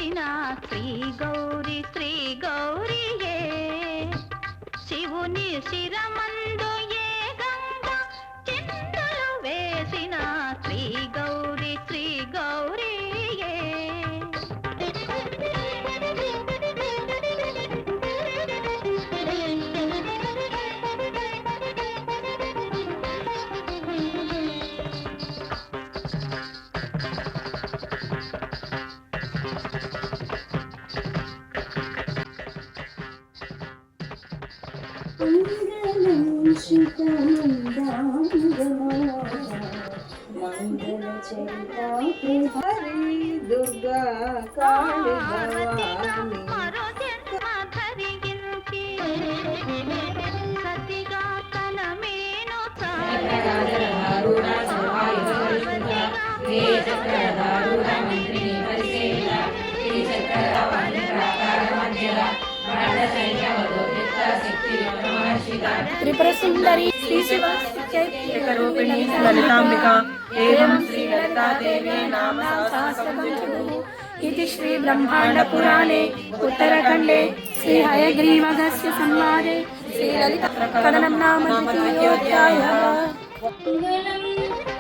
వేసిన శ్రీ గౌరీ శ్రీ గౌరీయే శివుని శిరమందు ఏ గంగ చింతలు వేసిన శ్రీ గౌరీ శ్రీ గౌరీయే మంగళ చరిత హరి దుర్గా కాళి భవాని మరో జన్మ ధరించి సతిగా కలమేను त्रिपुर सुंदरी श्री शिव रूपिणी ललितांबिका एवं श्री ललिता देवी नाम सहस्रनाम इति श्री ब्रह्मांड पुराणे उत्तरखंडे श्री हयग्रीवस्य संवादे श्री ललिता कदनं नाम द्वितीयोऽध्यायः। मंगलम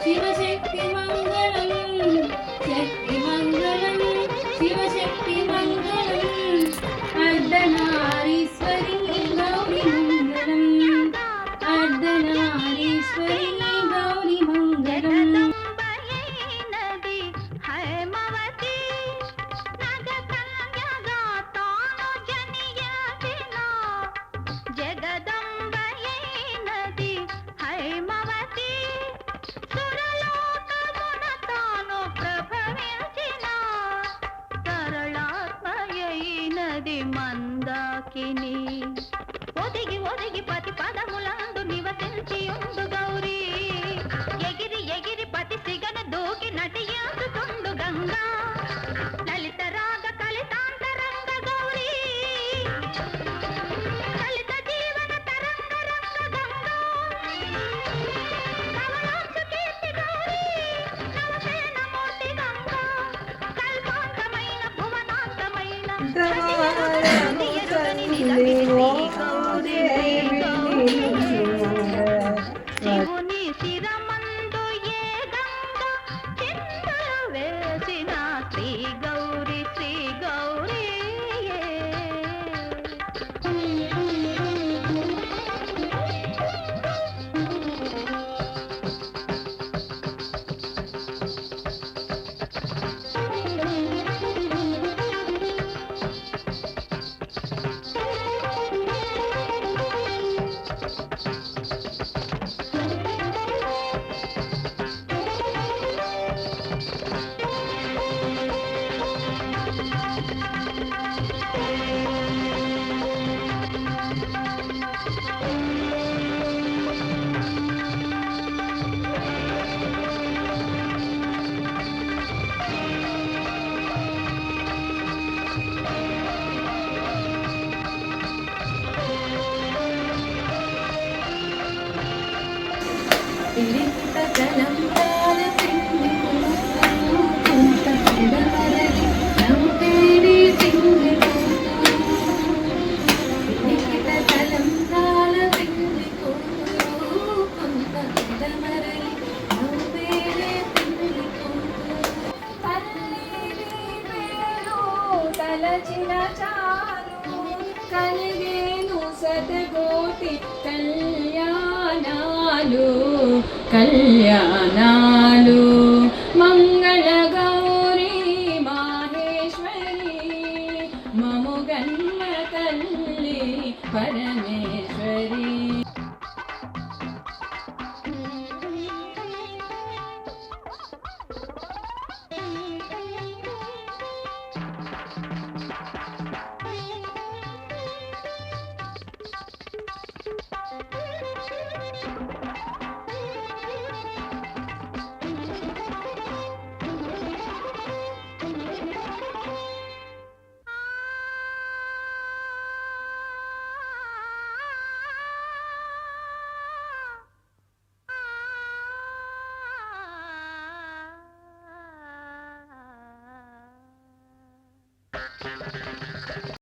शिवशक्ति मंगलम शक्ति मंगलम शिवशक्ति मंगलम अर्धनारीश्वरी गौरी मंगलम अर्धनारीश्वरी गौरी मंगलम నది హైమవతి నగ కన్యగా తాను జనియసిన జగదంబయే నది హైమవతి సురలోకమున తాను ప్రభవించిన సరళాత్మయైనది మందాకిని ఒదిగి ఒదిగి పతి పదములందు నివసించి ఉండు గౌరీ ఎగిరి ఎగిరి పతి సిగను దూకి నటియాసుతుండు గంగా లలిత రాగ కలితాంతరంగ గౌరీ లలిత జీవన తరంగ రంగ గంగా నవలాంశ కీర్తి గౌరీ నవసేన మూర్తి గంగా కల్పాంతమైన భువనాంతమైన శివుని శిరమందు ఏ గంగ చింతలు వేసిన శ్రీ గౌరీ శ్రీ గౌరీయే తలచిన చాలు కలిగేను శతకోటి కళ్యాణాలు కళ్యాణాలు